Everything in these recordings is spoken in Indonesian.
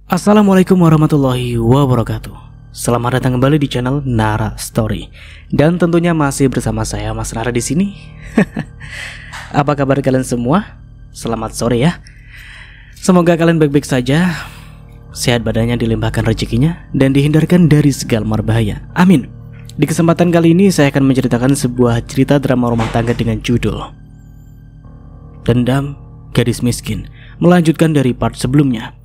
Assalamualaikum warahmatullahi wabarakatuh. Selamat datang kembali di channel Nara Story. Dan tentunya masih bersama saya Mas Nara di sini. Apa kabar kalian semua? Selamat sore ya. Semoga kalian baik-baik saja, sehat badannya, dilimpahkan rezekinya, dan dihindarkan dari segala marbahaya. Amin. Di kesempatan kali ini saya akan menceritakan sebuah cerita drama rumah tangga dengan judul Dendam Gadis Miskin, melanjutkan dari part sebelumnya.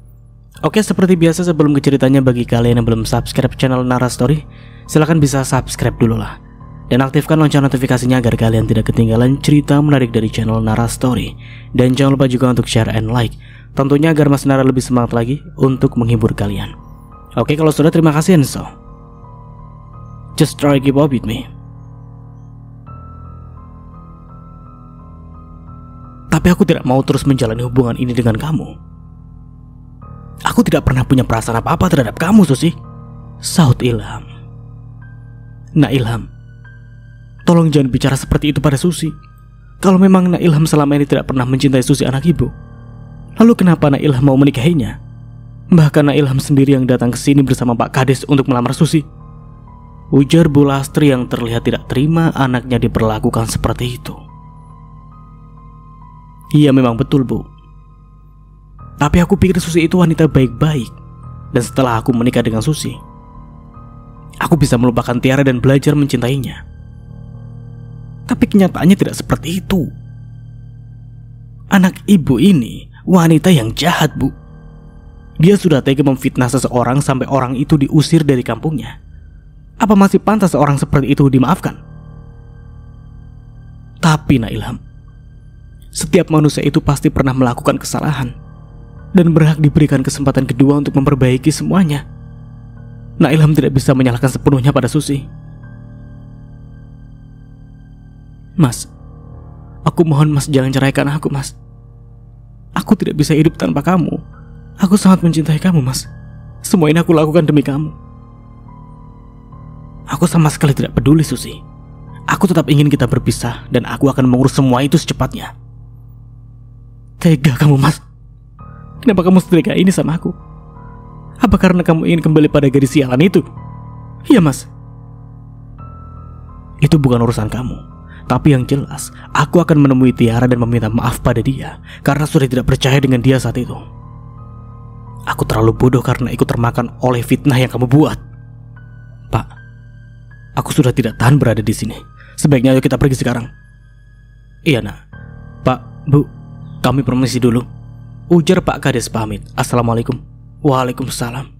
Oke, seperti biasa sebelum ke ceritanya, bagi kalian yang belum subscribe channel Nara Story, silahkan bisa subscribe dulu lah. Dan aktifkan lonceng notifikasinya agar kalian tidak ketinggalan cerita menarik dari channel Nara Story. Dan jangan lupa juga untuk share and like, tentunya agar Mas Nara lebih semangat lagi untuk menghibur kalian. Oke, kalau sudah, terima kasih Enso. Just try keep up with me. Tapi aku tidak mau terus menjalani hubungan ini dengan kamu. Aku tidak pernah punya perasaan apa-apa terhadap kamu, Susi, sahut Ilham. Nak Ilham, tolong jangan bicara seperti itu pada Susi. Kalau memang Nak Ilham selama ini tidak pernah mencintai Susi anak ibu, lalu kenapa Nak Ilham mau menikahinya? Bahkan Nak Ilham sendiri yang datang ke sini bersama Pak Kades untuk melamar Susi, ujar Bu Lastri yang terlihat tidak terima anaknya diperlakukan seperti itu. Iya, memang betul, Bu. Tapi aku pikir Susi itu wanita baik-baik. Dan setelah aku menikah dengan Susi, aku bisa melupakan Tiara dan belajar mencintainya. Tapi kenyataannya tidak seperti itu. Anak ibu ini wanita yang jahat, Bu. Dia sudah tega memfitnah seseorang sampai orang itu diusir dari kampungnya. Apa masih pantas seorang seperti itu dimaafkan? Tapi Nak Ilham, setiap manusia itu pasti pernah melakukan kesalahan dan berhak diberikan kesempatan kedua untuk memperbaiki semuanya. Nak Ilham tidak bisa menyalahkan sepenuhnya pada Susi. Mas, aku mohon Mas jangan ceraikan aku, Mas. Aku tidak bisa hidup tanpa kamu. Aku sangat mencintai kamu, Mas. Semua ini aku lakukan demi kamu. Aku sama sekali tidak peduli, Susi. Aku tetap ingin kita berpisah dan aku akan mengurus semua itu secepatnya. Tega kamu, Mas. Kenapa kamu setrika ini sama aku? Apa karena kamu ingin kembali pada gadis sialan itu? Iya, Mas. Itu bukan urusan kamu. Tapi yang jelas, aku akan menemui Tiara dan meminta maaf pada dia karena sudah tidak percaya dengan dia saat itu. Aku terlalu bodoh karena ikut termakan oleh fitnah yang kamu buat. Pak, aku sudah tidak tahan berada di sini. Sebaiknya ayo kita pergi sekarang. Iya, Nak. Pak, Bu, kami permisi dulu, ujar Pak Kades pamit. Assalamualaikum. Waalaikumsalam.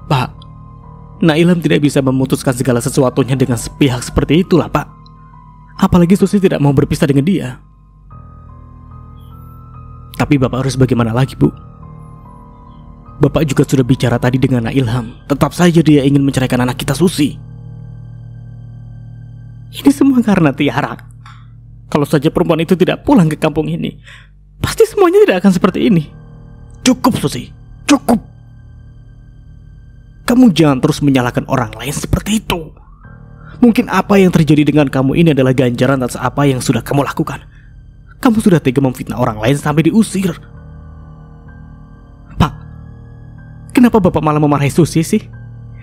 Pak, Nak Ilham tidak bisa memutuskan segala sesuatunya dengan sepihak seperti itulah, Pak. Apalagi Susi tidak mau berpisah dengan dia. Tapi Bapak harus bagaimana lagi, Bu? Bapak juga sudah bicara tadi dengan Nak Ilham. Tetap saja dia ingin menceraikan anak kita, Susi. Ini semua karena Tiara. Kalau saja perempuan itu tidak pulang ke kampung ini, pasti semuanya tidak akan seperti ini. Cukup, Susi, cukup. Kamu jangan terus menyalahkan orang lain seperti itu. Mungkin apa yang terjadi dengan kamu ini adalah ganjaran atas apa yang sudah kamu lakukan. Kamu sudah tega memfitnah orang lain sampai diusir. Pak, kenapa Bapak malah memarahi Susi sih?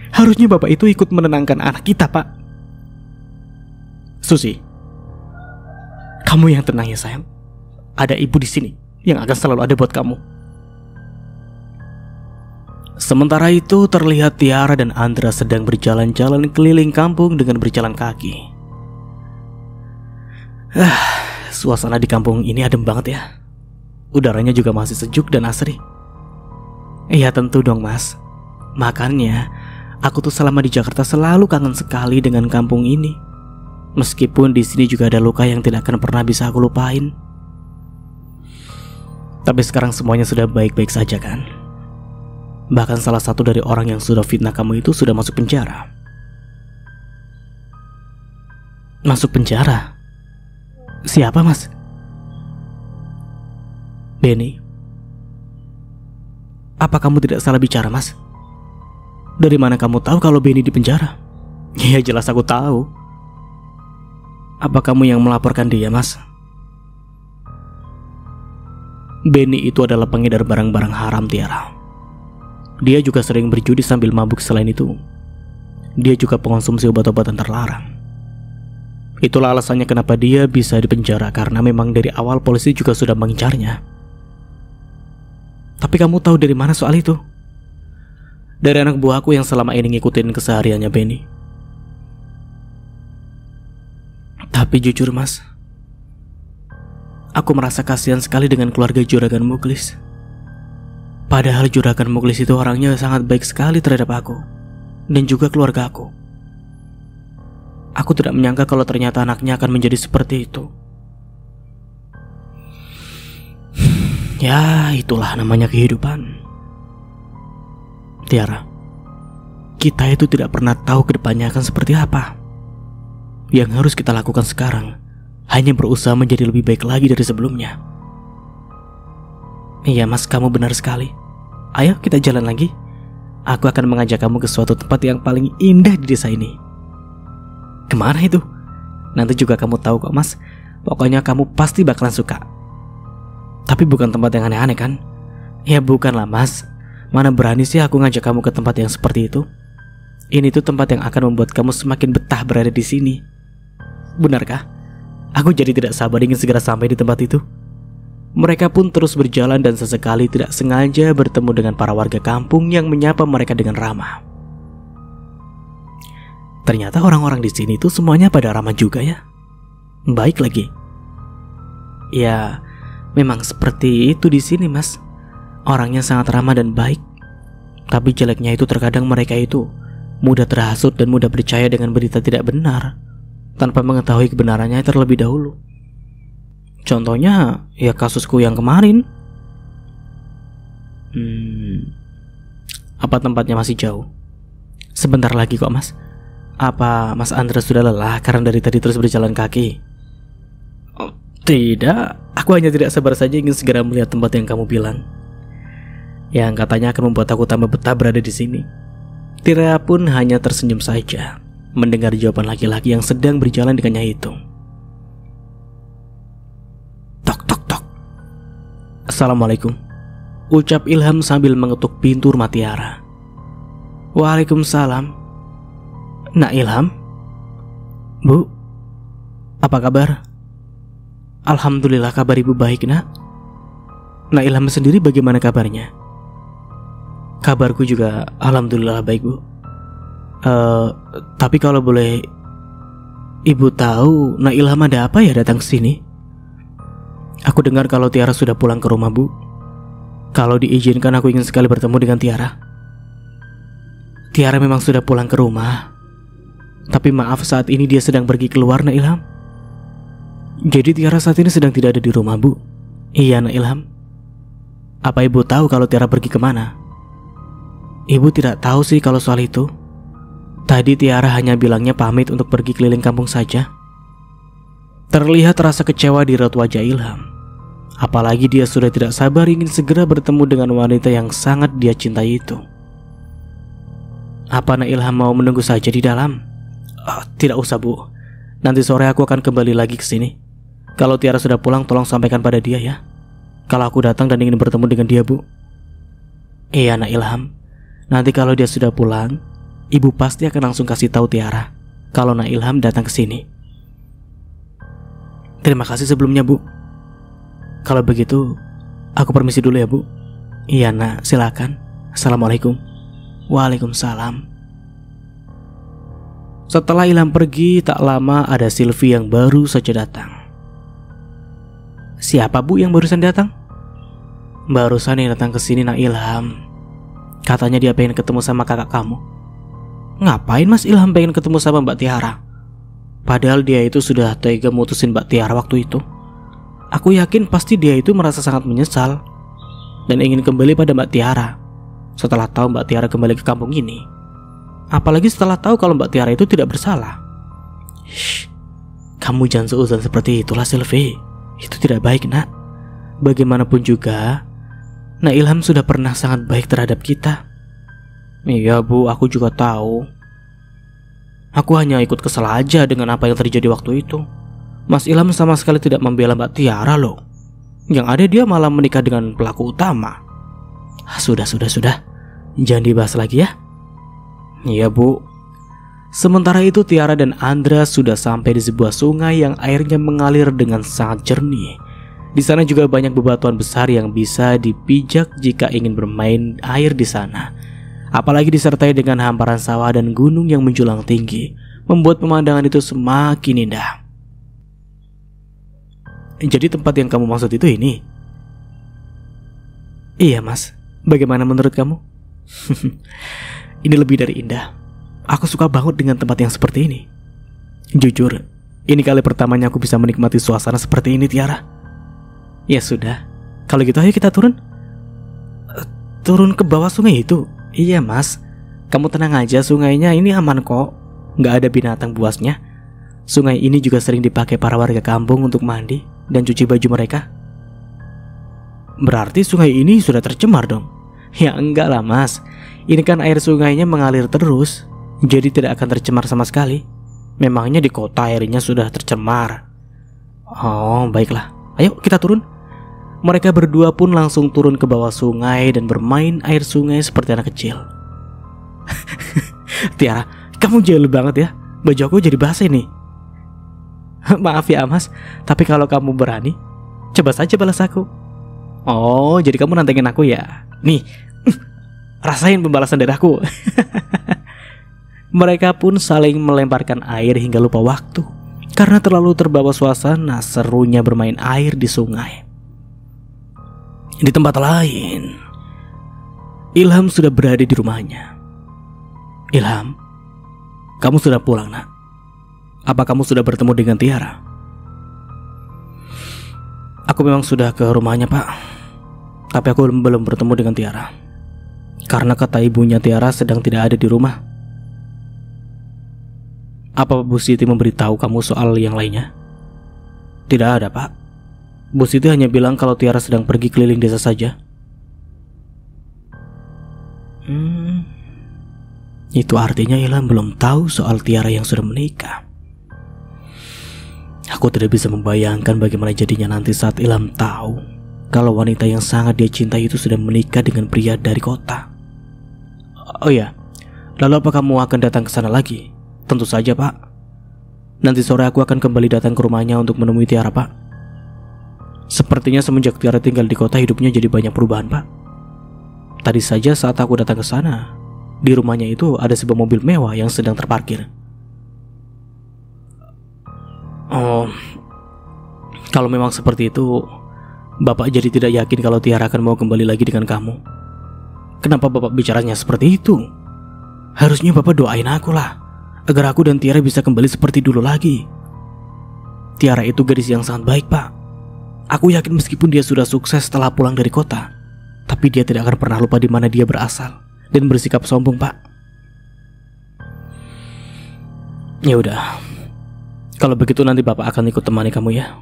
Harusnya Bapak itu ikut menenangkan anak kita, Pak. Susi, kamu yang tenang ya, sayang. Ada ibu di sini yang akan selalu ada buat kamu. Sementara itu terlihat Tiara dan Andra sedang berjalan-jalan keliling kampung dengan berjalan kaki. Suasana di kampung ini adem banget ya. Udaranya juga masih sejuk dan asri. Iya tentu dong, Mas. Makanya aku tuh selama di Jakarta selalu kangen sekali dengan kampung ini. Meskipun di sini juga ada luka yang tidak akan pernah bisa aku lupain. Tapi sekarang semuanya sudah baik-baik saja kan? Bahkan salah satu dari orang yang sudah fitnah kamu itu sudah masuk penjara. Masuk penjara? Siapa, Mas? Benny. Apa kamu tidak salah bicara, Mas? Dari mana kamu tahu kalau Benny di penjara? Ya jelas aku tahu. Apa kamu yang melaporkan dia, Mas? Benny itu adalah pengedar barang-barang haram, Tiara. Dia juga sering berjudi sambil mabuk. Selain itu, dia juga pengonsumsi obat-obatan terlarang. Itulah alasannya kenapa dia bisa dipenjara, karena memang dari awal polisi juga sudah mengincarnya. Tapi kamu tahu dari mana soal itu? Dari anak buahku yang selama ini ngikutin kesehariannya Benny. Tapi jujur mas, aku merasa kasihan sekali dengan keluarga Juragan Muklis. Padahal Juragan Muklis itu orangnya sangat baik sekali terhadap aku dan juga keluarga aku. Aku tidak menyangka kalau ternyata anaknya akan menjadi seperti itu. Ya, itulah namanya kehidupan. Tiara, kita itu tidak pernah tahu ke depannya akan seperti apa. Yang harus kita lakukan sekarang hanya berusaha menjadi lebih baik lagi dari sebelumnya. Iya mas, kamu benar sekali. Ayo kita jalan lagi. Aku akan mengajak kamu ke suatu tempat yang paling indah di desa ini. Kemana itu? Nanti juga kamu tahu kok mas. Pokoknya kamu pasti bakalan suka. Tapi bukan tempat yang aneh-aneh kan? Ya bukanlah mas. Mana berani sih aku ngajak kamu ke tempat yang seperti itu. Ini tuh tempat yang akan membuat kamu semakin betah berada di sini. Benarkah? Aku jadi tidak sabar ingin segera sampai di tempat itu. Mereka pun terus berjalan dan sesekali tidak sengaja bertemu dengan para warga kampung yang menyapa mereka dengan ramah. Ternyata orang-orang di sini tuh semuanya pada ramah juga ya. Baik lagi. Ya, memang seperti itu di sini mas. Orangnya sangat ramah dan baik. Tapi jeleknya itu terkadang mereka itu mudah terhasut dan mudah percaya dengan berita tidak benar tanpa mengetahui kebenarannya terlebih dahulu. Contohnya ya kasusku yang kemarin. Apa tempatnya masih jauh? Sebentar lagi kok mas. Apa Mas Andra sudah lelah karena dari tadi terus berjalan kaki? Oh, tidak, aku hanya tidak sabar saja ingin segera melihat tempat yang kamu bilang, yang katanya akan membuat aku tambah betah berada di sini. Tira pun hanya tersenyum saja mendengar jawaban laki-laki yang sedang berjalan dengannya itu. Tok tok tok. Assalamualaikum, ucap Ilham sambil mengetuk pintu rumah Tiara. Waalaikumsalam. Nak Ilham? Bu, apa kabar? Alhamdulillah kabar ibu baik nak. Nak Ilham sendiri bagaimana kabarnya? Kabarku juga alhamdulillah baik bu. Tapi kalau boleh ibu tahu, Nak Ilham ada apa ya datang ke sini? Aku dengar kalau Tiara sudah pulang ke rumah bu. Kalau diizinkan aku ingin sekali bertemu dengan Tiara. Tiara memang sudah pulang ke rumah. Tapi maaf saat ini dia sedang pergi keluar Nak Ilham. Jadi Tiara saat ini sedang tidak ada di rumah bu? Iya Nak Ilham. Apa ibu tahu kalau Tiara pergi kemana? Ibu tidak tahu sih kalau soal itu. Tadi Tiara hanya bilangnya pamit untuk pergi keliling kampung saja. Terlihat rasa kecewa di raut wajah Ilham. Apalagi dia sudah tidak sabar ingin segera bertemu dengan wanita yang sangat dia cintai itu. Apa Nak Ilham mau menunggu saja di dalam? Tidak usah bu. Nanti sore aku akan kembali lagi ke sini. Kalau Tiara sudah pulang tolong sampaikan pada dia ya. Kalau aku datang dan ingin bertemu dengan dia bu. Iya Nak Ilham. Nanti kalau dia sudah pulang, ibu pasti akan langsung kasih tahu Tiara kalau Nak Ilham datang ke sini. Terima kasih sebelumnya bu. Kalau begitu aku permisi dulu ya bu. Iya nak, silakan. Assalamualaikum. Waalaikumsalam. Setelah Ilham pergi, tak lama ada Silvi yang baru saja datang. Siapa bu yang barusan datang? Barusan yang datang ke sini Nak Ilham. Katanya dia pengen ketemu sama kakak kamu. Ngapain Mas Ilham pengen ketemu sama Mbak Tiara? Padahal dia itu sudah tega mutusin Mbak Tiara waktu itu. Aku yakin pasti dia itu merasa sangat menyesal dan ingin kembali pada Mbak Tiara setelah tahu Mbak Tiara kembali ke kampung ini. Apalagi setelah tahu kalau Mbak Tiara itu tidak bersalah. Shh, kamu jangan seuzon seperti itulah Silvi. Itu tidak baik nak. Bagaimanapun juga Nak Ilham sudah pernah sangat baik terhadap kita. Iya bu, aku juga tahu. Aku hanya ikut kesal aja dengan apa yang terjadi waktu itu. Mas Ilham sama sekali tidak membela Mbak Tiara loh. Yang ada dia malah menikah dengan pelaku utama. Sudah. Jangan dibahas lagi ya. Iya Bu. Sementara itu Tiara dan Andra sudah sampai di sebuah sungai yang airnya mengalir dengan sangat jernih. Di sana juga banyak bebatuan besar yang bisa dipijak jika ingin bermain air di sana. Apalagi disertai dengan hamparan sawah dan gunung yang menjulang tinggi, membuat pemandangan itu semakin indah. Jadi tempat yang kamu maksud itu ini? Iya Mas, bagaimana menurut kamu? Ini lebih dari indah. Aku suka banget dengan tempat yang seperti ini. Jujur, ini kali pertamanya aku bisa menikmati suasana seperti ini, Tiara. Ya sudah, kalau gitu ayo kita turun. Turun ke bawah sungai itu? Iya Mas, kamu tenang aja, sungainya ini aman kok. Gak ada binatang buasnya. Sungai ini juga sering dipakai para warga kampung untuk mandi dan cuci baju mereka. Berarti sungai ini sudah tercemar dong? Ya enggak lah Mas, ini kan air sungainya mengalir terus, jadi tidak akan tercemar sama sekali. Memangnya di kota airnya sudah tercemar? Oh baiklah, ayo kita turun. Mereka berdua pun langsung turun ke bawah sungai dan bermain air sungai seperti anak kecil. Tiara, kamu jahil banget ya. Baju aku jadi basah nih. Maaf ya Mas, tapi kalau kamu berani, coba saja balas aku. Oh, jadi kamu nantengin aku ya? Nih, rasain pembalasan dari aku. Mereka pun saling melemparkan air hingga lupa waktu, karena terlalu terbawa suasana serunya bermain air di sungai. Di tempat lain, Ilham sudah berada di rumahnya. Ilham, kamu sudah pulang nak? Apa kamu sudah bertemu dengan Tiara? Aku memang sudah ke rumahnya Pak, tapi aku belum bertemu dengan Tiara, karena kata ibunya Tiara sedang tidak ada di rumah. Apa Bu Siti memberitahu kamu soal yang lainnya? Tidak ada Pak. Bu Siti hanya bilang kalau Tiara sedang pergi keliling desa saja. Itu artinya Ilham belum tahu soal Tiara yang sudah menikah. Aku tidak bisa membayangkan bagaimana jadinya nanti saat Ilham tahu kalau wanita yang sangat dia cintai itu sudah menikah dengan pria dari kota. Oh ya, lalu apa kamu akan datang ke sana lagi? Tentu saja Pak. Nanti sore aku akan kembali datang ke rumahnya untuk menemui Tiara Pak. Sepertinya semenjak Tiara tinggal di kota hidupnya jadi banyak perubahan Pak. Tadi saja saat aku datang ke sana, di rumahnya itu ada sebuah mobil mewah yang sedang terparkir. Oh, kalau memang seperti itu, Bapak jadi tidak yakin kalau Tiara akan mau kembali lagi dengan kamu. Kenapa Bapak bicaranya seperti itu? Harusnya Bapak doain aku lah, agar aku dan Tiara bisa kembali seperti dulu lagi. Tiara itu gadis yang sangat baik Pak. Aku yakin meskipun dia sudah sukses setelah pulang dari kota, tapi dia tidak akan pernah lupa di mana dia berasal dan bersikap sombong Pak. Ya udah, kalau begitu nanti Bapak akan ikut temani kamu ya.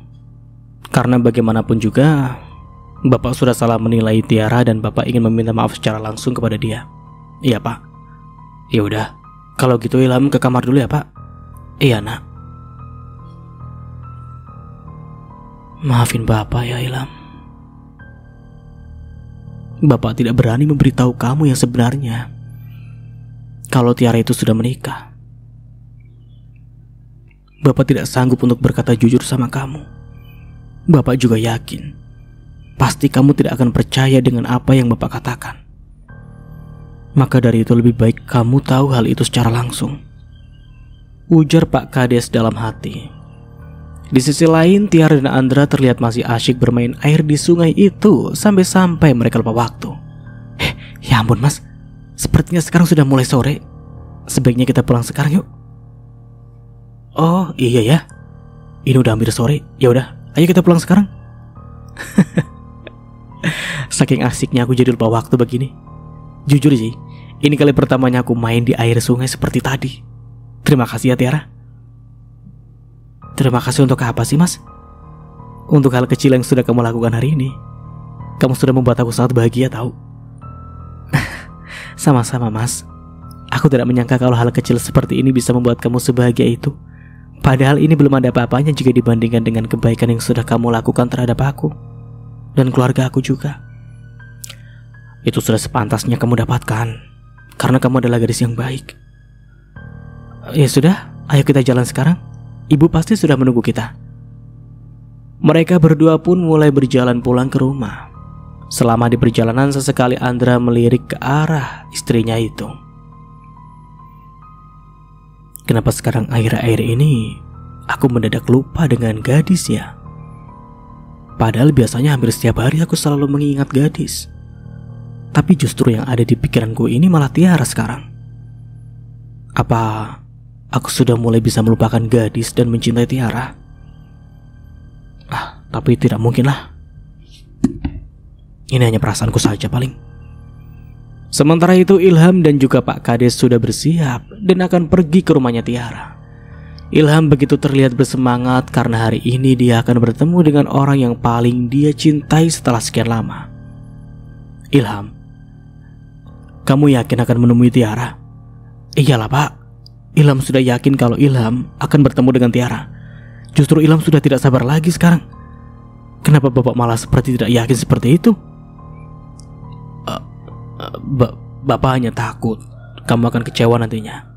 Karena bagaimanapun juga Bapak sudah salah menilai Tiara dan Bapak ingin meminta maaf secara langsung kepada dia. Iya Pak. Ya udah, kalau gitu Ilham ke kamar dulu ya Pak. Iya nak. Maafin Bapak ya Ilham. Bapak tidak berani memberitahu kamu yang sebenarnya, kalau Tiara itu sudah menikah. Bapak tidak sanggup untuk berkata jujur sama kamu. Bapak juga yakin pasti kamu tidak akan percaya dengan apa yang Bapak katakan. Maka dari itu lebih baik kamu tahu hal itu secara langsung, ujar Pak Kades dalam hati. Di sisi lain, Tiara dan Andra terlihat masih asyik bermain air di sungai itu sampai-sampai mereka lupa waktu. Ya ampun Mas, sepertinya sekarang sudah mulai sore. Sebaiknya kita pulang sekarang yuk. Oh iya ya, ini udah hampir sore. Ya udah, ayo kita pulang sekarang. Saking asiknya aku jadi lupa waktu begini. Jujur sih, ini kali pertamanya aku main di air sungai seperti tadi. Terima kasih ya Tiara. Terima kasih untuk apa sih Mas? Untuk hal kecil yang sudah kamu lakukan hari ini. Kamu sudah membuat aku sangat bahagia tahu. Sama-sama Mas. Aku tidak menyangka kalau hal kecil seperti ini bisa membuat kamu sebahagia itu. Padahal ini belum ada apa-apanya jika dibandingkan dengan kebaikan yang sudah kamu lakukan terhadap aku. dan keluarga aku juga. Itu sudah sepantasnya kamu dapatkan, karena kamu adalah gadis yang baik. Ya sudah, ayo kita jalan sekarang. Ibu pasti sudah menunggu kita. Mereka berdua pun mulai berjalan pulang ke rumah. Selama di perjalanan sesekali Andra melirik ke arah istrinya itu. Kenapa sekarang akhir-akhir ini aku mendadak lupa dengan gadis ya? Padahal biasanya hampir setiap hari aku selalu mengingat gadis. Tapi justru yang ada di pikiranku ini malah Tiara sekarang. Apa aku sudah mulai bisa melupakan gadis dan mencintai Tiara? Tapi tidak mungkin lah. Ini hanya perasaanku saja paling. Sementara itu Ilham dan juga Pak Kades sudah bersiap dan akan pergi ke rumahnya Tiara. Ilham begitu terlihat bersemangat karena hari ini dia akan bertemu dengan orang yang paling dia cintai setelah sekian lama. Ilham, kamu yakin akan menemui Tiara? Iyalah Pak. Ilham sudah yakin kalau Ilham akan bertemu dengan Tiara. Justru Ilham sudah tidak sabar lagi sekarang. Kenapa Bapak malah seperti tidak yakin seperti itu? Bapak hanya takut kamu akan kecewa nantinya.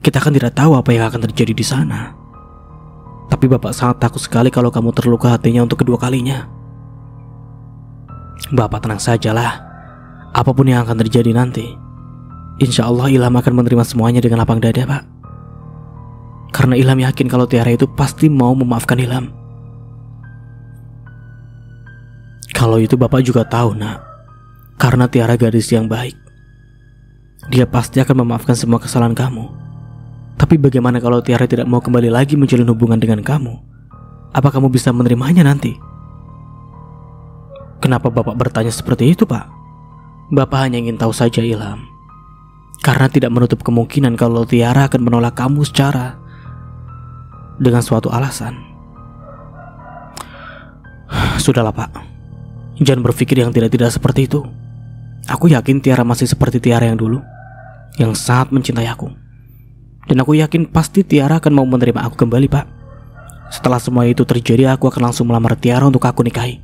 Kita kan tidak tahu apa yang akan terjadi di sana. Tapi Bapak sangat takut sekali kalau kamu terluka hatinya untuk kedua kalinya. Bapak tenang sajalah. Apapun yang akan terjadi nanti, insya Allah Ilham akan menerima semuanya dengan lapang dada Pak. Karena Ilham yakin kalau Tiara itu pasti mau memaafkan Ilham. Kalau itu Bapak juga tahu nak. Karena Tiara gadis yang baik. Dia pasti akan memaafkan semua kesalahan kamu. Tapi bagaimana kalau Tiara tidak mau kembali lagi menjalin hubungan dengan kamu? Apa kamu bisa menerimanya nanti? Kenapa Bapak bertanya seperti itu Pak? Bapak hanya ingin tahu saja Ilham. Karena tidak menutup kemungkinan kalau Tiara akan menolak kamu secara dengan suatu alasan. Sudahlah Pak. Jangan berpikir yang tidak-tidak seperti itu. Aku yakin Tiara masih seperti Tiara yang dulu, yang sangat mencintai aku. Dan aku yakin pasti Tiara akan mau menerima aku kembali Pak. Setelah semua itu terjadi, aku akan langsung melamar Tiara untuk aku nikahi.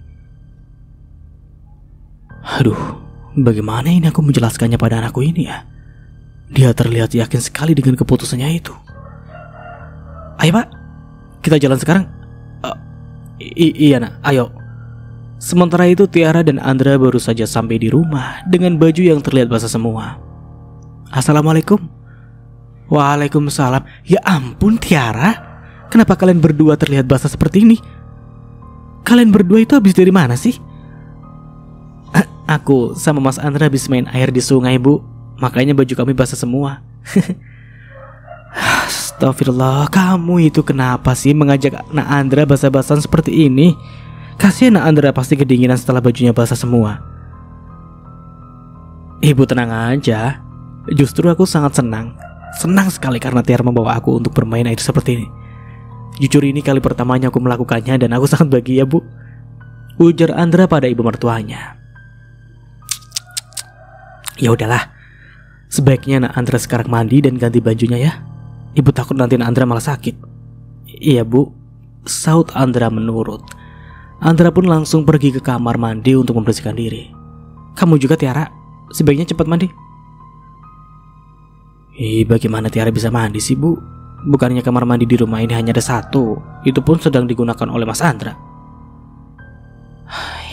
Aduh, bagaimana ini aku menjelaskannya pada anakku ini ya? Dia terlihat yakin sekali dengan keputusannya itu. Ayo Pak, kita jalan sekarang. Iya nak, ayo. Sementara itu Tiara dan Andra baru saja sampai di rumah dengan baju yang terlihat basah semua. Assalamualaikum. Waalaikumsalam. Ya ampun Tiara, kenapa kalian berdua terlihat basah seperti ini? Kalian berdua itu habis dari mana sih? Aku sama Mas Andra habis main air di sungai Bu. Makanya baju kami basah semua. Astagfirullah, kamu itu kenapa sih mengajak Nak Andra basah-basahan seperti ini? Kasihan Nak Andra pasti kedinginan setelah bajunya basah semua. Ibu tenang aja. Justru aku sangat senang sekali karena Tiara membawa aku untuk bermain air seperti ini. Jujur ini kali pertamanya aku melakukannya dan aku sangat bahagia Bu, ujar Andra pada ibu mertuanya. Ya udahlah, sebaiknya Nak Andra sekarang mandi dan ganti bajunya ya. Ibu takut nanti Nak Andra malah sakit. Iya Bu, saut Andra menurut. Andra pun langsung pergi ke kamar mandi untuk membersihkan diri. Kamu juga Tiara, sebaiknya cepat mandi. Bagaimana Tiara bisa mandi sih Bu? Bukannya kamar mandi di rumah ini hanya ada satu, itu pun sedang digunakan oleh Mas Andra.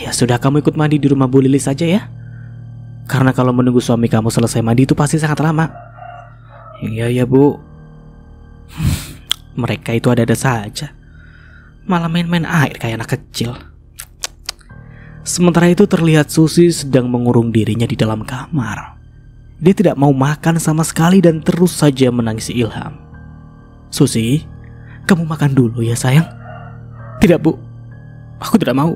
Ya sudah, kamu ikut mandi di rumah Bu Lilis saja ya. Karena kalau menunggu suami kamu selesai mandi itu pasti sangat lama. Iya ya Bu. Mereka itu ada-ada saja, malah main-main air kayak anak kecil. Sementara itu terlihat Susi sedang mengurung dirinya di dalam kamar. Dia tidak mau makan sama sekali dan terus saja menangisi Ilham. Susi, kamu makan dulu ya sayang. Tidak Bu, aku tidak mau.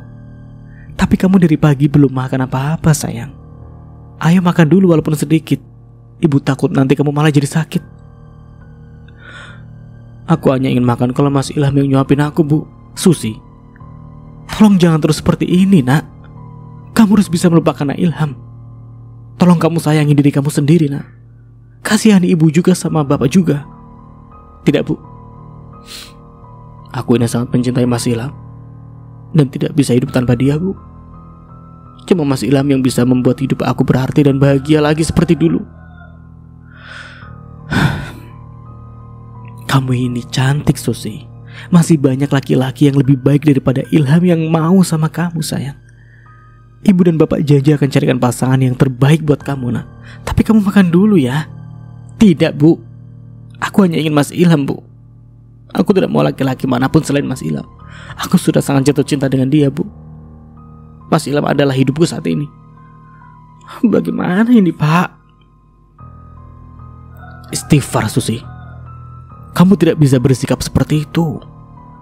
Tapi kamu dari pagi belum makan apa-apa sayang. Ayo makan dulu walaupun sedikit. Ibu takut nanti kamu malah jadi sakit. Aku hanya ingin makan kalau Mas Ilham yang nyuapin aku Bu. Susi, tolong jangan terus seperti ini nak. Kamu harus bisa melupakan Nak Ilham. Tolong kamu sayangi diri kamu sendiri nak. Kasihani ibu juga sama bapak juga. Tidak Bu, aku ini sangat mencintai Mas Ilham dan tidak bisa hidup tanpa dia Bu. Cuma Mas Ilham yang bisa membuat hidup aku berarti dan bahagia lagi seperti dulu. Kamu ini cantik, Susi. Masih banyak laki-laki yang lebih baik daripada Ilham yang mau sama kamu, sayang. Ibu dan bapak janji akan carikan pasangan yang terbaik buat kamu, nak. Tapi kamu makan dulu ya. Tidak, Bu. Aku hanya ingin Mas Ilham, Bu. Aku tidak mau laki-laki manapun selain Mas Ilham. Aku sudah sangat jatuh cinta dengan dia, Bu. Mas Ilham adalah hidupku saat ini. Bagaimana ini, Pak? Istighfar, Susi. Kamu tidak bisa bersikap seperti itu.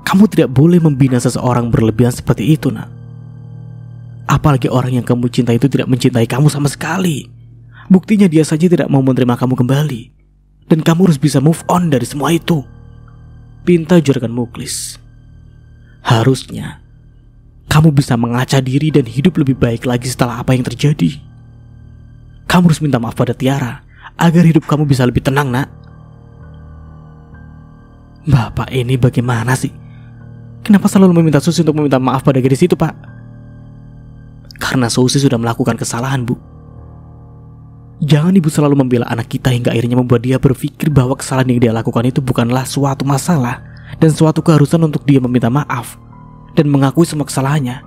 Kamu tidak boleh membina seseorang berlebihan seperti itu, nak. Apalagi orang yang kamu cintai itu tidak mencintai kamu sama sekali. Buktinya dia saja tidak mau menerima kamu kembali. Dan kamu harus bisa move on dari semua itu. Pinta juragan Muklis. Harusnya kamu bisa mengaca diri dan hidup lebih baik lagi setelah apa yang terjadi. Kamu harus minta maaf pada Tiara agar hidup kamu bisa lebih tenang, nak. Bapak ini bagaimana sih? Kenapa selalu meminta Susi untuk meminta maaf pada gadis itu, Pak? Karena Susi sudah melakukan kesalahan, Bu. Jangan ibu selalu membela anak kita hingga akhirnya membuat dia berpikir bahwa kesalahan yang dia lakukan itu bukanlah suatu masalah dan suatu keharusan untuk dia meminta maaf dan mengakui semua kesalahannya.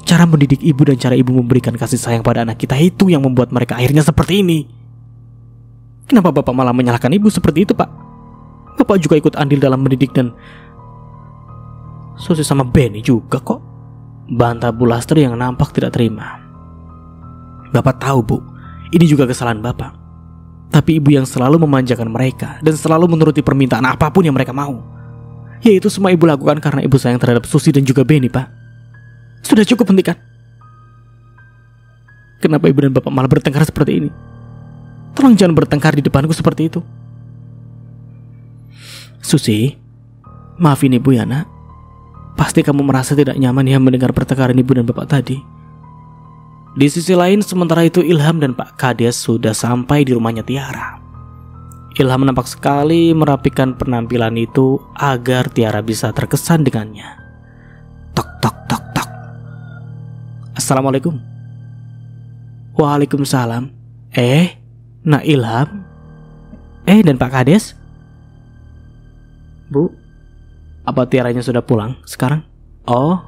Cara mendidik ibu dan cara ibu memberikan kasih sayang pada anak kita itu yang membuat mereka akhirnya seperti ini. Kenapa Bapak malah menyalahkan ibu seperti itu, Pak? Bapak juga ikut andil dalam mendidik dan Susi sama Benny juga kok, bantah Bu Lastri yang nampak tidak terima. Bapak tahu, Bu, ini juga kesalahan Bapak. Tapi ibu yang selalu memanjakan mereka dan selalu menuruti permintaan apapun yang mereka mau. Yaitu semua ibu lakukan karena ibu sayang terhadap Susi dan juga Benny, Pak. Sudah cukup, hentikan. Kenapa ibu dan bapak malah bertengkar seperti ini? Tolong jangan bertengkar di depanku seperti itu. Susi, maafin ibu ya, nak. Pasti kamu merasa tidak nyaman ya mendengar pertengkaran ibu dan bapak tadi. Di sisi lain, sementara itu Ilham dan Pak Kades sudah sampai di rumahnya Tiara. Ilham nampak sekali merapikan penampilan itu agar Tiara bisa terkesan dengannya. Tok tok tok tok. Assalamualaikum. Waalaikumsalam. Nak Ilham. Dan Pak Kades. Bu, apa Tiaranya sudah pulang sekarang? Oh,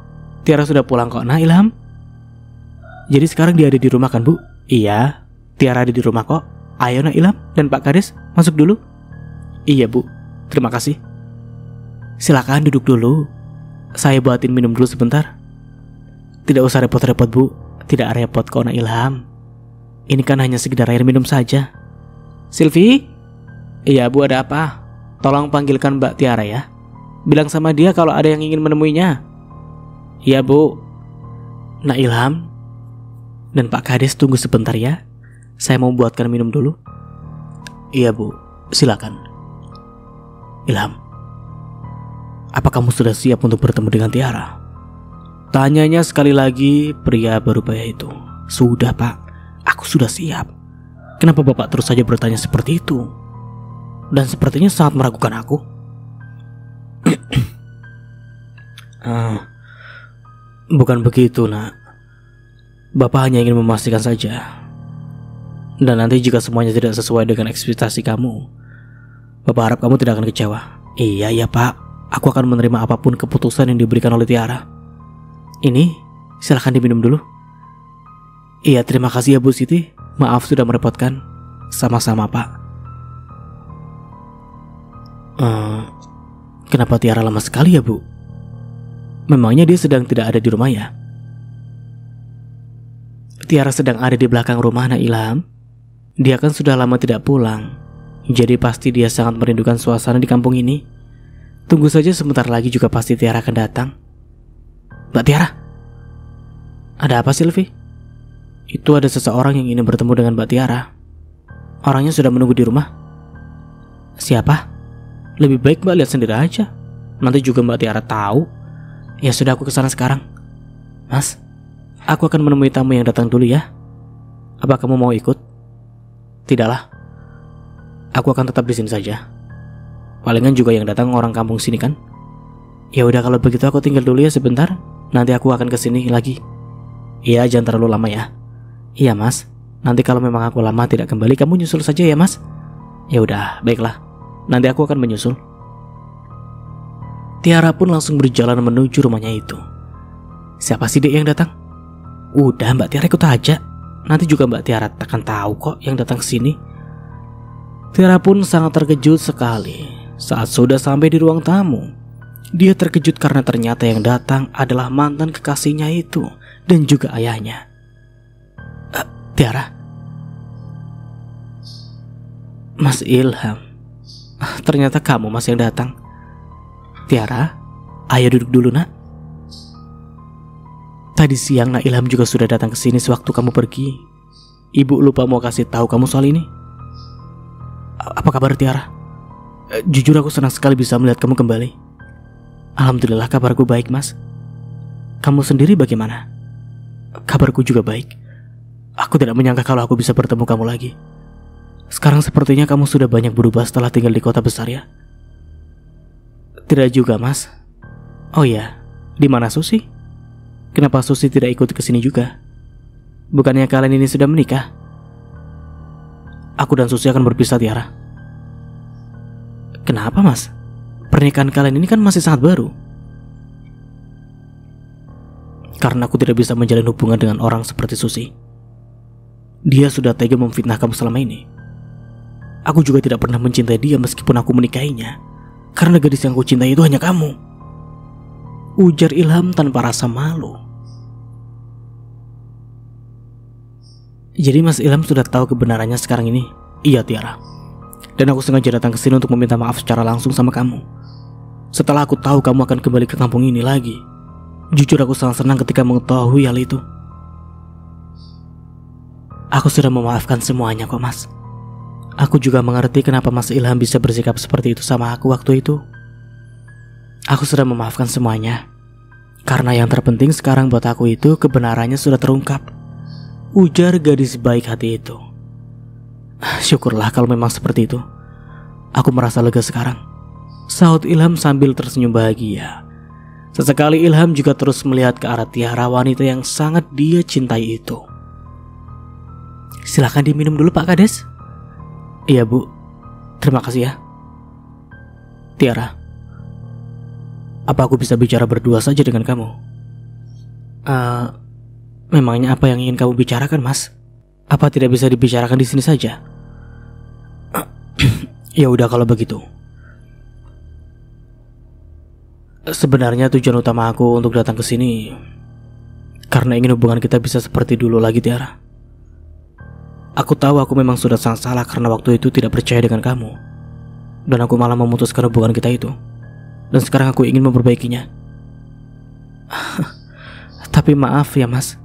Tiara sudah pulang kok, Nak Ilham. Jadi sekarang dia ada di rumah kan, Bu? Iya, Tiara ada di rumah kok. Ayo Nak Ilham dan Pak Kades masuk dulu. Iya, Bu, terima kasih. Silakan duduk dulu. Saya buatin minum dulu sebentar. Tidak usah repot-repot, Bu. Tidak repot kok, Nak Ilham. Ini kan hanya sekedar air minum saja. Silvi? Iya, Bu, ada apa? Tolong panggilkan Mbak Tiara ya. Bilang sama dia kalau ada yang ingin menemuinya. Iya, Bu. Nak Ilham dan Pak Kades tunggu sebentar ya. Saya mau buatkan minum dulu. Iya, Bu, silakan. Ilham, apa kamu sudah siap untuk bertemu dengan Tiara? Tanyanya sekali lagi pria berubaya itu. Sudah, Pak, aku sudah siap. Kenapa Bapak terus saja bertanya seperti itu? Dan sepertinya sangat meragukan aku. Bukan begitu, Nak. Bapak hanya ingin memastikan saja. Dan nanti jika semuanya tidak sesuai dengan ekspektasi kamu, Bapak harap kamu tidak akan kecewa. Iya, Pak. Aku akan menerima apapun keputusan yang diberikan oleh Tiara. Ini, silahkan diminum dulu. Iya, terima kasih ya Bu Siti. Maaf sudah merepotkan. Sama-sama, Pak. Kenapa Tiara lama sekali ya, Bu? Memangnya dia sedang tidak ada di rumah ya? Tiara sedang ada di belakang rumah, Nak Ilham. Dia kan sudah lama tidak pulang. Jadi pasti dia sangat merindukan suasana di kampung ini. Tunggu saja, sebentar lagi juga pasti Tiara akan datang. Mbak Tiara, ada apa Silvi? Itu ada seseorang yang ingin bertemu dengan Mbak Tiara. Orangnya sudah menunggu di rumah. Siapa? Lebih baik Mbak lihat sendiri aja. Nanti juga Mbak Tiara tahu. Ya sudah, aku kesana sekarang. Mas, aku akan menemui tamu yang datang dulu ya. Apa kamu mau ikut? Tidaklah. Aku akan tetap di sini saja. Palingan juga yang datang orang kampung sini kan. Ya udah, kalau begitu aku tinggal dulu ya sebentar. Nanti aku akan kesini lagi. Iya, jangan terlalu lama ya. Iya mas, nanti kalau memang aku lama tidak kembali, kamu nyusul saja ya mas. Ya udah, baiklah, nanti aku akan menyusul. Tiara pun langsung berjalan menuju rumahnya itu. Siapa sih dek yang datang? Udah, Mbak Tiara ikut aja. Nanti juga Mbak Tiara akan tahu kok yang datang ke sini. Tiara pun sangat terkejut sekali saat sudah sampai di ruang tamu. Dia terkejut karena ternyata yang datang adalah mantan kekasihnya itu dan juga ayahnya. Tiara, Mas Ilham, ternyata kamu mas yang datang. Tiara, ayo duduk dulu nak. Tadi siang Nak Ilham juga sudah datang ke sini sewaktu kamu pergi. Ibu lupa mau kasih tahu kamu soal ini. Apa kabar Tiara? Jujur aku senang sekali bisa melihat kamu kembali. Alhamdulillah kabarku baik mas. Kamu sendiri bagaimana? Kabarku juga baik. Aku tidak menyangka kalau aku bisa bertemu kamu lagi. Sekarang sepertinya kamu sudah banyak berubah setelah tinggal di kota besar ya? Tidak juga mas. Oh iya, di mana Susi? Kenapa Susi tidak ikut ke sini juga? Bukannya kalian ini sudah menikah? Aku dan Susi akan berpisah Tiara. Kenapa mas? Pernikahan kalian ini kan masih sangat baru. Karena aku tidak bisa menjalin hubungan dengan orang seperti Susi. Dia sudah tega memfitnah kamu selama ini. Aku juga tidak pernah mencintai dia meskipun aku menikahinya. Karena gadis yang aku cintai itu hanya kamu. Ujar Ilham tanpa rasa malu. Jadi Mas Ilham sudah tahu kebenarannya sekarang ini? Iya Tiara. Dan aku sengaja datang ke sini untuk meminta maaf secara langsung sama kamu. Setelah aku tahu kamu akan kembali ke kampung ini lagi. Jujur aku sangat senang ketika mengetahui hal itu. Aku sudah memaafkan semuanya kok mas. Aku juga mengerti kenapa Mas Ilham bisa bersikap seperti itu sama aku waktu itu. Aku sudah memaafkan semuanya. Karena yang terpenting sekarang buat aku itu kebenarannya sudah terungkap. Ujar gadis baik hati itu. Syukurlah kalau memang seperti itu. Aku merasa lega sekarang. Sahut Ilham sambil tersenyum bahagia. Sesekali Ilham juga terus melihat ke arah Tiara, wanita yang sangat dia cintai itu. Silakan diminum dulu Pak Kades. Iya Bu, terima kasih ya. Tiara, apa aku bisa bicara berdua saja dengan kamu? Memangnya apa yang ingin kamu bicarakan mas? Apa tidak bisa dibicarakan di sini saja? Ya udah kalau begitu. Sebenarnya tujuan utama aku untuk datang ke sini karena ingin hubungan kita bisa seperti dulu lagi Tiara. Aku tahu aku memang sudah sangat salah karena waktu itu tidak percaya dengan kamu. Dan aku malah memutuskan hubungan kita itu. Dan sekarang aku ingin memperbaikinya. Tapi maaf ya mas,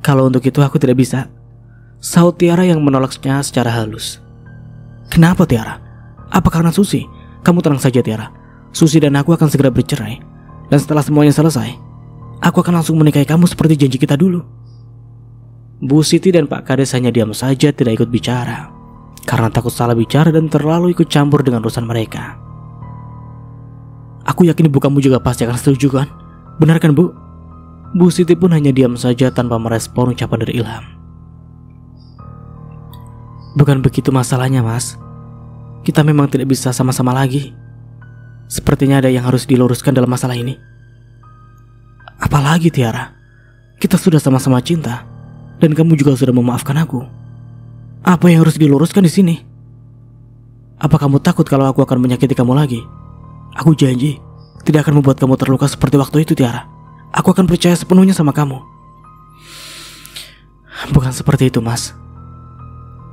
kalau untuk itu aku tidak bisa. Sahut Tiara yang menolaknya secara halus. Kenapa Tiara? Apa karena Susi? Kamu tenang saja Tiara. Susi dan aku akan segera bercerai. Dan setelah semuanya selesai, aku akan langsung menikahi kamu seperti janji kita dulu. Bu Siti dan Pak Kades hanya diam saja, tidak ikut bicara karena takut salah bicara dan terlalu ikut campur dengan urusan mereka. Aku yakin ibu kamu juga pasti akan setuju kan? Benar kan Bu? Bu Siti pun hanya diam saja tanpa merespon ucapan dari Ilham. Bukan begitu masalahnya mas. Kita memang tidak bisa sama-sama lagi. Sepertinya ada yang harus diluruskan dalam masalah ini. Apalagi Tiara, kita sudah sama-sama cinta. Dan kamu juga sudah memaafkan aku. Apa yang harus diluruskan di sini? Apa kamu takut kalau aku akan menyakiti kamu lagi? Aku janji tidak akan membuat kamu terluka seperti waktu itu Tiara. Aku akan percaya sepenuhnya sama kamu. Bukan seperti itu mas.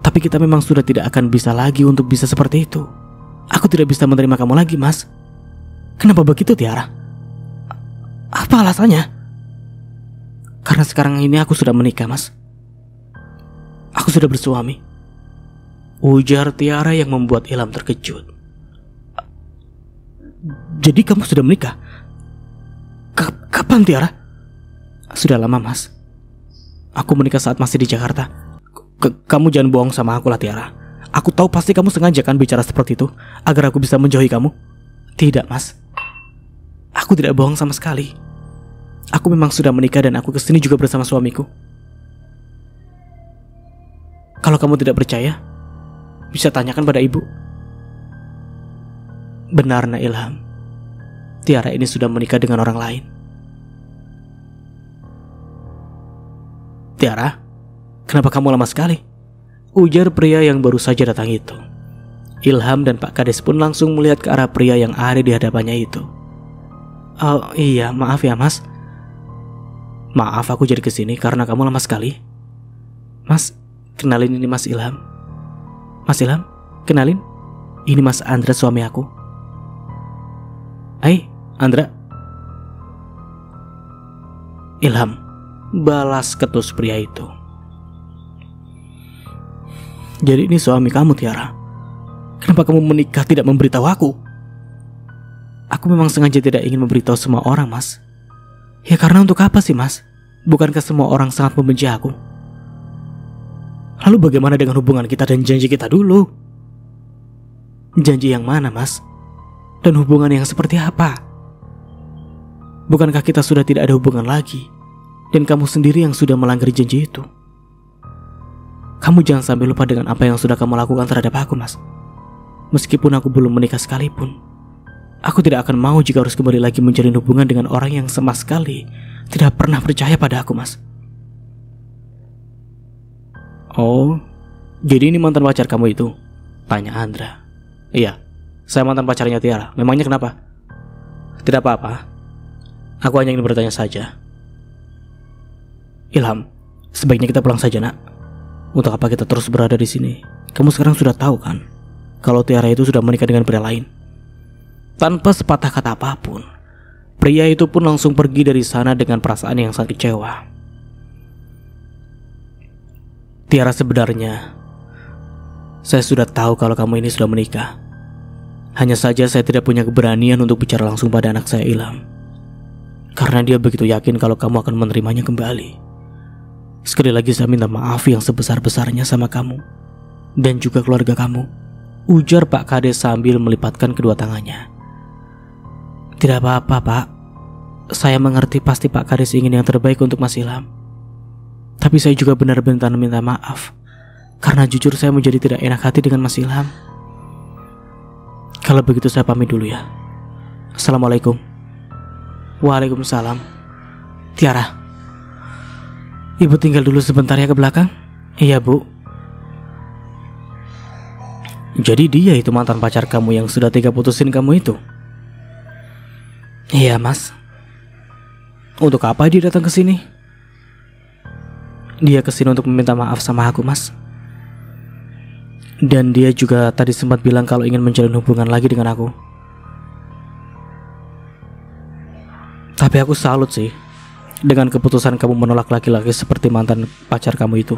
Tapi kita memang sudah tidak akan bisa lagi untuk bisa seperti itu. Aku tidak bisa menerima kamu lagi mas. Kenapa begitu Tiara? Apa alasannya? Karena sekarang ini aku sudah menikah mas. Aku sudah bersuami. Ujar Tiara yang membuat Ilham terkejut. Jadi kamu sudah menikah? Kapan Tiara? Sudah lama mas. Aku menikah saat masih di Jakarta. Kamu jangan bohong sama aku lah Tiara. Aku tahu pasti kamu sengaja kan bicara seperti itu agar aku bisa menjauhi kamu. Tidak mas, aku tidak bohong sama sekali. Aku memang sudah menikah dan aku kesini juga bersama suamiku. Kalau kamu tidak percaya, bisa tanyakan pada ibu. Benar, Nak Ilham. Tiara ini sudah menikah dengan orang lain. Tiara, kenapa kamu lama sekali? Ujar pria yang baru saja datang itu. Ilham dan Pak Kades pun langsung melihat ke arah pria yang ada di hadapannya itu. Oh iya, maaf ya mas. Maaf aku jadi kesini karena kamu lama sekali. Mas, kenalin ini Mas Ilham. Mas Ilham, kenalin. Ini Mas Andra, suami aku. Hai, Andra. Ilham balas ketus pria itu. Jadi ini suami kamu, Tiara. Kenapa kamu menikah tidak memberitahu aku? Aku memang sengaja tidak ingin memberitahu semua orang, Mas. Ya karena untuk apa sih, Mas? Bukankah semua orang sangat membenci aku? Lalu bagaimana dengan hubungan kita dan janji kita dulu? Janji yang mana, Mas? Dan hubungan yang seperti apa? Bukankah kita sudah tidak ada hubungan lagi? Dan kamu sendiri yang sudah melanggar janji itu. Kamu jangan sampai lupa dengan apa yang sudah kamu lakukan terhadap aku, Mas. Meskipun aku belum menikah sekalipun, aku tidak akan mau jika harus kembali lagi menjalin hubungan dengan orang yang sama sekali tidak pernah percaya pada aku, Mas. Oh, jadi ini mantan pacar kamu itu? Tanya Andra. Iya, saya mantan pacarnya Tiara. Memangnya kenapa? Tidak apa-apa. Aku hanya ingin bertanya saja. Ilham, sebaiknya kita pulang saja, Nak. Untuk apa kita terus berada di sini? Kamu sekarang sudah tahu kan kalau Tiara itu sudah menikah dengan pria lain. Tanpa sepatah kata apapun, pria itu pun langsung pergi dari sana dengan perasaan yang sangat kecewa. Tiara, sebenarnya saya sudah tahu kalau kamu ini sudah menikah. Hanya saja saya tidak punya keberanian untuk bicara langsung pada anak saya Ilham, karena dia begitu yakin kalau kamu akan menerimanya kembali. Sekali lagi saya minta maaf yang sebesar-besarnya sama kamu dan juga keluarga kamu, ujar Pak Kades sambil melipatkan kedua tangannya. Tidak apa-apa, Pak. Saya mengerti pasti Pak Kades ingin yang terbaik untuk Mas Ilham. Tapi saya juga benar-benar minta maaf karena jujur saya menjadi tidak enak hati dengan Mas Ilham. Kalau begitu saya pamit dulu ya. Assalamualaikum. Waalaikumsalam. Tiara, Ibu tinggal dulu sebentar ya ke belakang. Iya, Bu. Jadi dia itu mantan pacar kamu yang sudah tega putusin kamu itu? Iya, Mas. Untuk apa dia datang ke sini? Dia kesini untuk meminta maaf sama aku, Mas. Dan dia juga tadi sempat bilang kalau ingin menjalin hubungan lagi dengan aku. Tapi aku salut sih dengan keputusan kamu menolak laki-laki seperti mantan pacar kamu itu.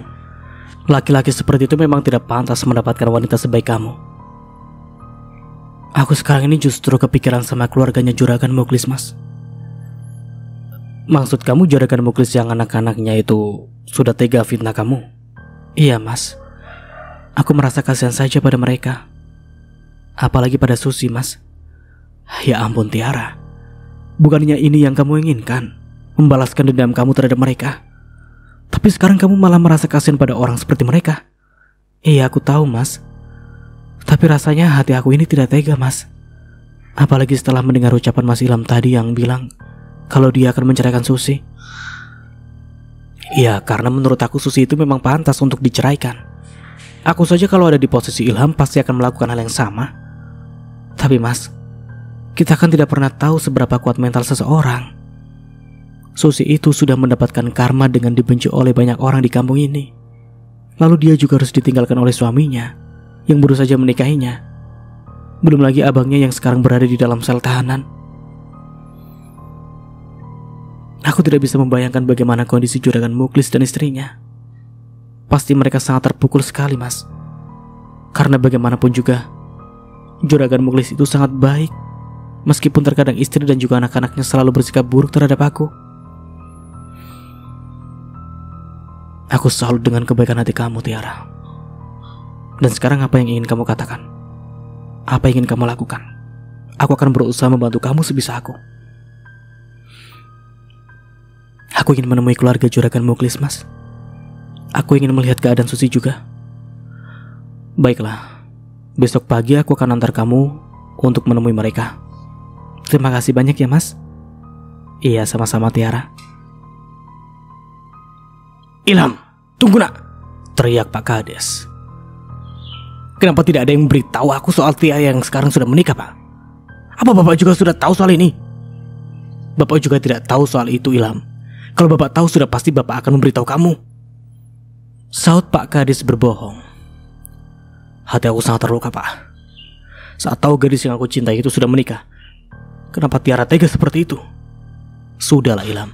Laki-laki seperti itu memang tidak pantas mendapatkan wanita sebaik kamu. Aku sekarang ini justru kepikiran sama keluarganya Juragan Muklis, Mas. Maksud kamu Juragan Muklis yang anak-anaknya itu sudah tega fitnah kamu? Iya, Mas. Aku merasa kasihan saja pada mereka. Apalagi pada Susi, Mas. Ya ampun, Tiara. Bukannya ini yang kamu inginkan, membalaskan dendam kamu terhadap mereka? Tapi sekarang kamu malah merasa kasihan pada orang seperti mereka. Iya, aku tahu, Mas. Tapi rasanya hati aku ini tidak tega, Mas. Apalagi setelah mendengar ucapan Mas Ilham tadi yang bilang kalau dia akan menceraikan Susi. Iya, karena menurut aku Susi itu memang pantas untuk diceraikan. Aku saja kalau ada di posisi Ilham pasti akan melakukan hal yang sama. Tapi Mas, kita kan tidak pernah tahu seberapa kuat mental seseorang. Susi itu sudah mendapatkan karma dengan dibenci oleh banyak orang di kampung ini. Lalu dia juga harus ditinggalkan oleh suaminya yang baru saja menikahinya. Belum lagi abangnya yang sekarang berada di dalam sel tahanan. Aku tidak bisa membayangkan bagaimana kondisi Juragan Muklis dan istrinya. Pasti mereka sangat terpukul sekali, Mas. Karena bagaimanapun juga Juragan Muklis itu sangat baik, meskipun terkadang istri dan juga anak-anaknya selalu bersikap buruk terhadap aku. Aku salut dengan kebaikan hati kamu, Tiara. Dan sekarang apa yang ingin kamu katakan? Apa yang ingin kamu lakukan? Aku akan berusaha membantu kamu sebisa aku. Aku ingin menemui keluarga Juragan Muklis, Mas. Aku ingin melihat keadaan Susi juga. Baiklah, besok pagi aku akan antar kamu untuk menemui mereka. Terima kasih banyak ya, Mas. Iya, sama-sama Tiara. Ilham, tunggu nak, teriak Pak Kades. Kenapa tidak ada yang memberitahu aku soal Tia yang sekarang sudah menikah, Pak? Apa Bapak juga sudah tahu soal ini? Bapak juga tidak tahu soal itu, Ilham. Kalau Bapak tahu sudah pasti Bapak akan memberitahu kamu. Saut Pak Kades berbohong. Hati aku sangat terluka, Pak. Saat tahu gadis yang aku cintai itu sudah menikah. Kenapa Tiara tega seperti itu? Sudahlah Ilham,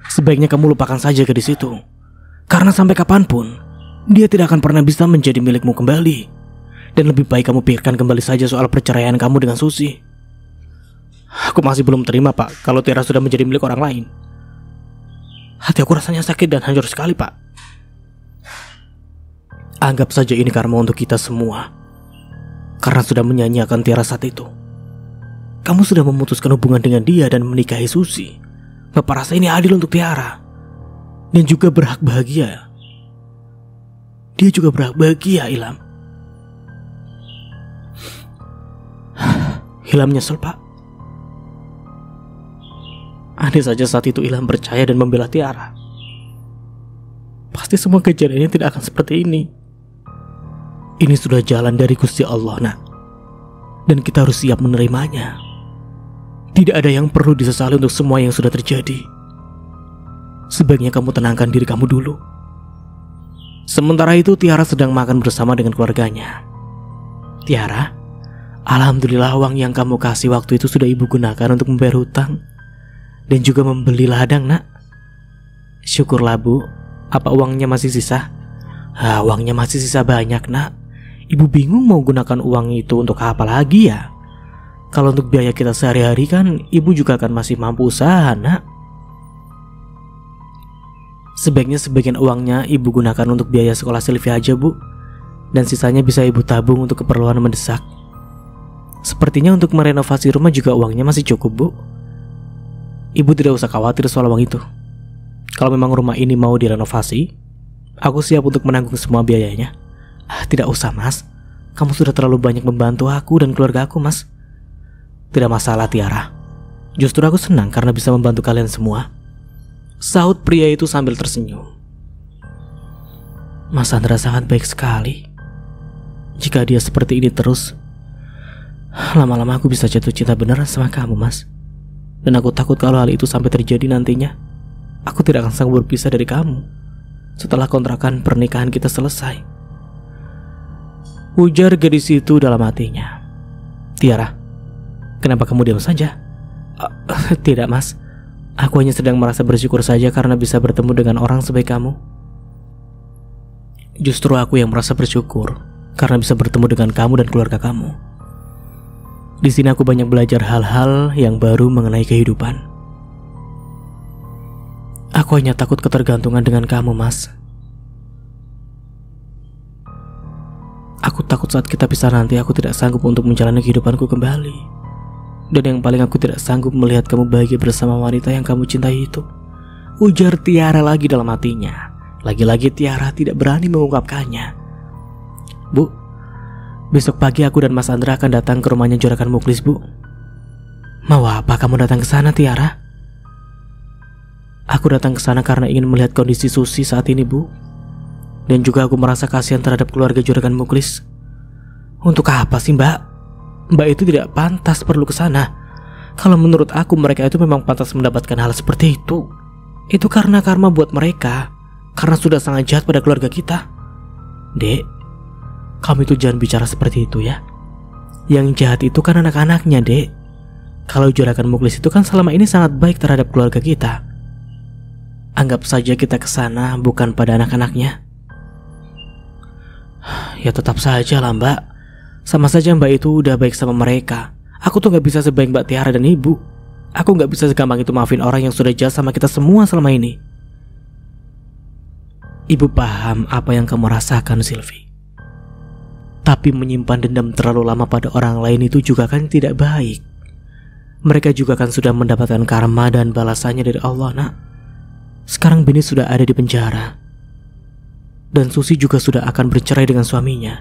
sebaiknya kamu lupakan saja gadis itu. Karena sampai kapanpun dia tidak akan pernah bisa menjadi milikmu kembali. Dan lebih baik kamu pikirkan kembali saja soal perceraian kamu dengan Susi. Aku masih belum terima, Pak, kalau Tiara sudah menjadi milik orang lain. Hati aku rasanya sakit dan hancur sekali, Pak. Anggap saja ini karma untuk kita semua. Karena sudah menyanyiakan Tiara saat itu. Kamu sudah memutuskan hubungan dengan dia dan menikahi Susi. Bapak rasa ini adil untuk Tiara. Dan juga berhak bahagia. Dia juga berhak bahagia, Ilham. Ilham nyesel, Pak. Andai saja saat itu Ilham percaya dan membela Tiara, pasti semua kejadiannya tidak akan seperti ini. Ini sudah jalan dari Gusti Allah, nak. Dan kita harus siap menerimanya. Tidak ada yang perlu disesali untuk semua yang sudah terjadi. Sebaiknya kamu tenangkan diri kamu dulu. Sementara itu Tiara sedang makan bersama dengan keluarganya. Tiara, alhamdulillah uang yang kamu kasih waktu itu sudah ibu gunakan untuk membayar hutang dan juga membeli ladang, nak. Syukurlah, Bu. Apa uangnya masih sisa? Uangnya masih sisa banyak, nak. Ibu bingung mau gunakan uang itu untuk apa lagi ya? Kalau untuk biaya kita sehari-hari kan ibu juga akan masih mampu usaha, nak. Sebaiknya sebagian uangnya ibu gunakan untuk biaya sekolah Sylvia aja, Bu. Dan sisanya bisa ibu tabung untuk keperluan mendesak. Sepertinya untuk merenovasi rumah juga uangnya masih cukup, Bu. Ibu tidak usah khawatir soal uang itu. Kalau memang rumah ini mau direnovasi, aku siap untuk menanggung semua biayanya. Tidak usah, Mas. Kamu sudah terlalu banyak membantu aku dan keluarga aku, Mas. Tidak masalah, Tiara. Justru aku senang karena bisa membantu kalian semua. Saut pria itu sambil tersenyum. Mas Andra sangat baik sekali. Jika dia seperti ini terus, lama-lama aku bisa jatuh cinta beneran sama kamu, Mas. Dan aku takut kalau hal itu sampai terjadi nantinya, aku tidak akan sanggup berpisah dari kamu setelah kontrakan pernikahan kita selesai. Ujar gadis itu dalam hatinya. Tiara, kenapa kamu diam saja? Tidak, Mas. Aku hanya sedang merasa bersyukur saja karena bisa bertemu dengan orang sebaik kamu. Justru aku yang merasa bersyukur karena bisa bertemu dengan kamu dan keluarga kamu. Di sini aku banyak belajar hal-hal yang baru mengenai kehidupan. Aku hanya takut ketergantungan dengan kamu, Mas. Aku takut saat kita pisah nanti aku tidak sanggup untuk menjalani kehidupanku kembali. Dan yang paling aku tidak sanggup melihat kamu bahagia bersama wanita yang kamu cintai itu. Ujar Tiara lagi dalam hatinya. Lagi-lagi Tiara tidak berani mengungkapkannya. Bu, besok pagi aku dan Mas Andra akan datang ke rumahnya Juragan Muklis, Bu. Mau apa kamu datang ke sana, Tiara? Aku datang ke sana karena ingin melihat kondisi Susi saat ini, Bu. Dan juga aku merasa kasihan terhadap keluarga Juragan Muklis. Untuk apa sih, Mbak? Mbak itu tidak pantas perlu ke sana. Kalau menurut aku mereka itu memang pantas mendapatkan hal seperti itu. Itu karena karma buat mereka. Karena sudah sangat jahat pada keluarga kita. Dek, kamu itu jangan bicara seperti itu ya. Yang jahat itu kan anak-anaknya, Dek. Kalau Juragan Muklis itu kan selama ini sangat baik terhadap keluarga kita. Anggap saja kita ke sana bukan pada anak-anaknya. Ya tetap saja lah, Mbak. Sama saja Mbak itu udah baik sama mereka. Aku tuh gak bisa sebaik Mbak Tiara dan Ibu. Aku gak bisa segampang itu maafin orang yang sudah jahat sama kita semua selama ini. Ibu paham apa yang kamu rasakan, Sylvie. Tapi menyimpan dendam terlalu lama pada orang lain itu juga kan tidak baik. Mereka juga kan sudah mendapatkan karma dan balasannya dari Allah, nak. Sekarang Beni sudah ada di penjara. Dan Susi juga sudah akan bercerai dengan suaminya.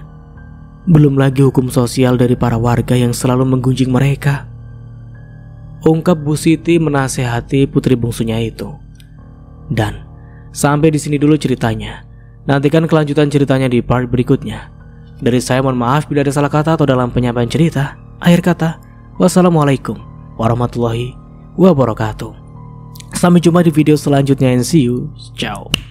Belum lagi hukum sosial dari para warga yang selalu menggunjing mereka. Ungkap Bu Siti menasehati putri bungsunya itu. Dan sampai di sini dulu ceritanya. Nantikan kelanjutan ceritanya di part berikutnya. Dari saya mohon maaf bila ada salah kata atau dalam penyampaian cerita. Akhir kata, wassalamualaikum warahmatullahi wabarakatuh. Sampai jumpa di video selanjutnya and see you. Ciao.